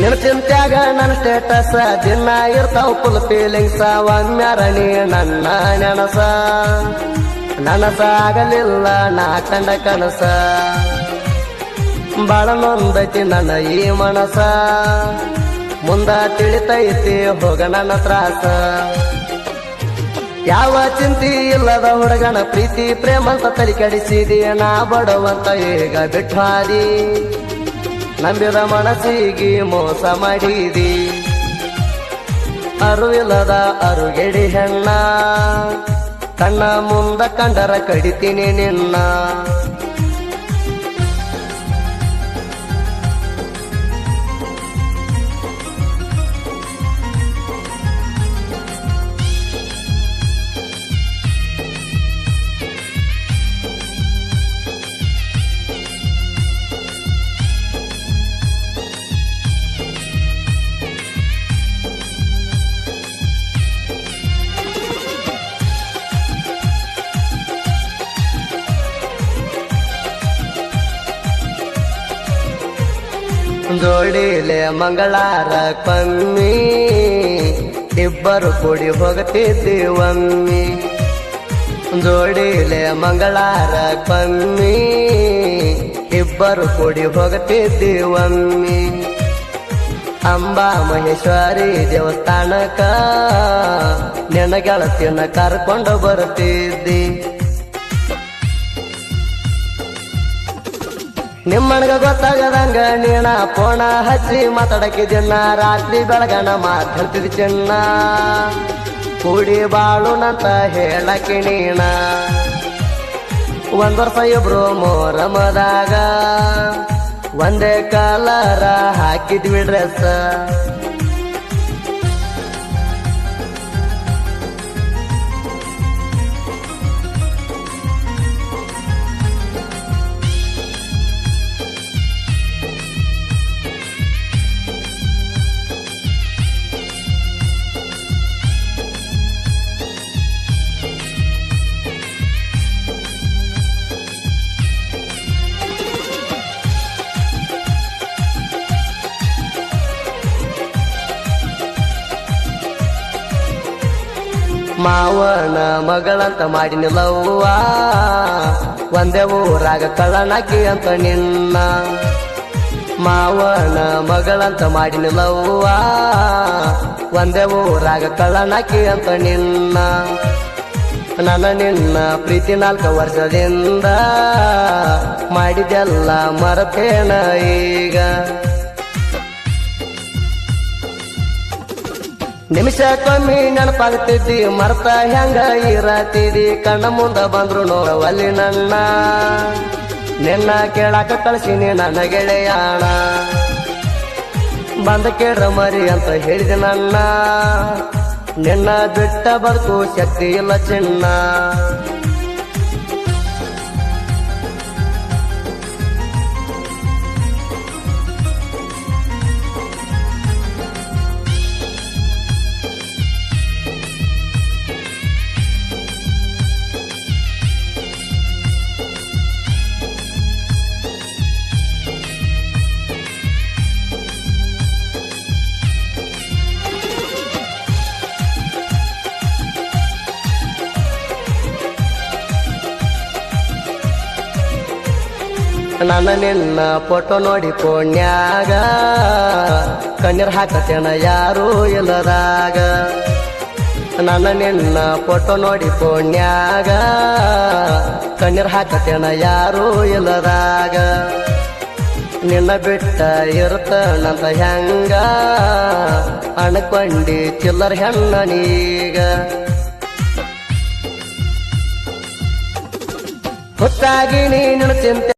ನಿನ್ನ ಚಿಂತ್ಯಾಗ ನನ್ನ ಸ್ಟೇಟಸ್ ದಿನ ಇರ್ತಾವ ಫುಲ್ ಫೀಲಿಂಗ್ಸ ಒಮ್ಮ್ಯಾರಣಿ ನನ್ನ ನೆನಸ ನನಸಾಗಲಿಲ್ಲ ನಾ ಕಂಡ ಕನಸ ಬಾಳ ನೊಂದೈತಿ ನನ್ನ ಈ ಮನಸ ಮುಂದ ತಿಳಿತೈತಿ ಹೋಗ ನನ್ನ ತ್ರಾಸ ಯಾವ ಚಿಂತಿ ಇಲ್ಲದ ಹುಡುಗನ ಪ್ರೀತಿ ಪ್ರೇಮ ಅಂತ ತಲೆ ಕೆಡಿಸಿದಿ ನಾ ಬಡವಂತ ಈಗ ಬಿಟ್ಟು ಹಾದಿ ನಂಬಿದ ಮನಸ್ಸಿಗೆ ಮೋಸ ಮಾಡಿದಿ ಅರುವಿಲ್ಲದ ಅರುಗೆಡಿ ಹೆಣ್ಣ ಕಣ್ಣ ಮುಂದ ಕಂಡರ ಕಡಿತೀನಿ ನಿನ್ನ ಜೋಡಿಲೆ ಮಂಗಳಾರ ಕಮ್ಮಿ ಇಬ್ಬರು ಕೂಡಿ ಹೋಗ್ತಿದ್ದಿ ಒಮ್ಮಿ ಜೋಡಿಲೆ ಮಂಗಳಾರ ಕಮ್ಮಿ ಇಬ್ಬರು ಕೂಡಿ ಹೋಗ್ತಿದ್ದಿ ಒಮ್ಮಿ ಅಂಬಾ ಮಹೇಶ್ವರಿ ದೇವಸ್ಥಾನಕ್ಕ ನಿನ್ನ ಗೆಳತಿಯನ್ನ ಕರ್ಕೊಂಡು ಬರ್ತಿದ್ದಿ ನಿಮ್ಮನಗ ಗೊತ್ತಾಗದಂಗ ನೀಣ ಫೋನ ಹಚ್ಚಿ ಮಾತಾಡಕಿದ್ಯನ್ನ ರಾತ್ರಿ ಬೆಳಗನ ಮಾತಾಡ್ತಿದ್ ಚಿನ್ನ ಕೂಡಿ ಬಾಳುನಂತ ಹೇಳಕಿ ನೀಣ ಒಂದ್ ವರ್ಷ ಇಬ್ರು ಮೋರಮದಾಗ ಒಂದೇ ಕಲರ ಹಾಕಿದ್ವಿ ಡ್ರೆಸ್ ಮಾವನ ಮಗಳಂತ ಮಾಡಿನಿಲ್ಲವ್ವ ಒಂದೇ ಊರಾಗ ಕಳ್ಳನಾಕಿ ಅಂತ ನಿನ್ನ ಮಾವನ ಮಗಳಂತ ಮಾಡಿನಿಲ್ಲವ್ವ ಒಂದೇ ಊರಾಗ ಕಳ್ಳನಾಕಿ ಅಂತ ನಿನ್ನ ನನ್ನ ನಿನ್ನ ಪ್ರೀತಿ 4 ವರ್ಷದಿಂದ ಮಾಡಿದೆಲ್ಲ ಮರತೇನ ಈಗ ನಿಮಿಷ ಕಮ್ಮಿ ನೆನಪಾಗ್ತಿದ್ದಿ ಮರ್ತ ಹೆಂಗ ಇರತಿದಿ ಕಣ್ಣ ಮುಂದ ಬಂದ್ರು ನೋಡವಲ್ಲಿ ನನ್ನ ನಿನ್ನ ಕೇಳಾಕ ಕಳ್ಸಿನಿ ನನ್ನ ಗೆಳೆಯಾಣ ಬಂದ ಕೇಳ್ರ ಮರಿ ಅಂತ ಹೇಳಿದೆ ನನ್ನ ನಿನ್ನ ಬಿಟ್ಟ ಬದುಕು ಶಕ್ತಿ ಇಲ್ಲ ಚಿನ್ನ ನನ್ನ ನಿನ್ನ ಫೋಟೋ ನೋಡಿ ಪುಣ್ಯಾಗ ಕಣ್ಣೀರ್ ಹಾಕತೇನ ಯಾರೂ ಇಲ್ಲದಾಗ ನನ್ನ ನಿನ್ನ ಫೋಟೋ ನೋಡಿ ಪುಣ್ಯಾಗ ಕಣ್ಣೀರ್ ಹಾಕತೇನ ಯಾರೂ ಇಲ್ಲದಾಗ ನಿನ್ನ ಬಿಟ್ಟ ಇರ್ತನಂತ ಹೆಂಗ ಅಣ್ಕೊಂಡಿ ಚಿಲ್ಲರ್ ಹೆಣ್ಣ ನೀಗ ಹೊತ್ತಾಗಿ ನೀನು ಚಿಂತೆ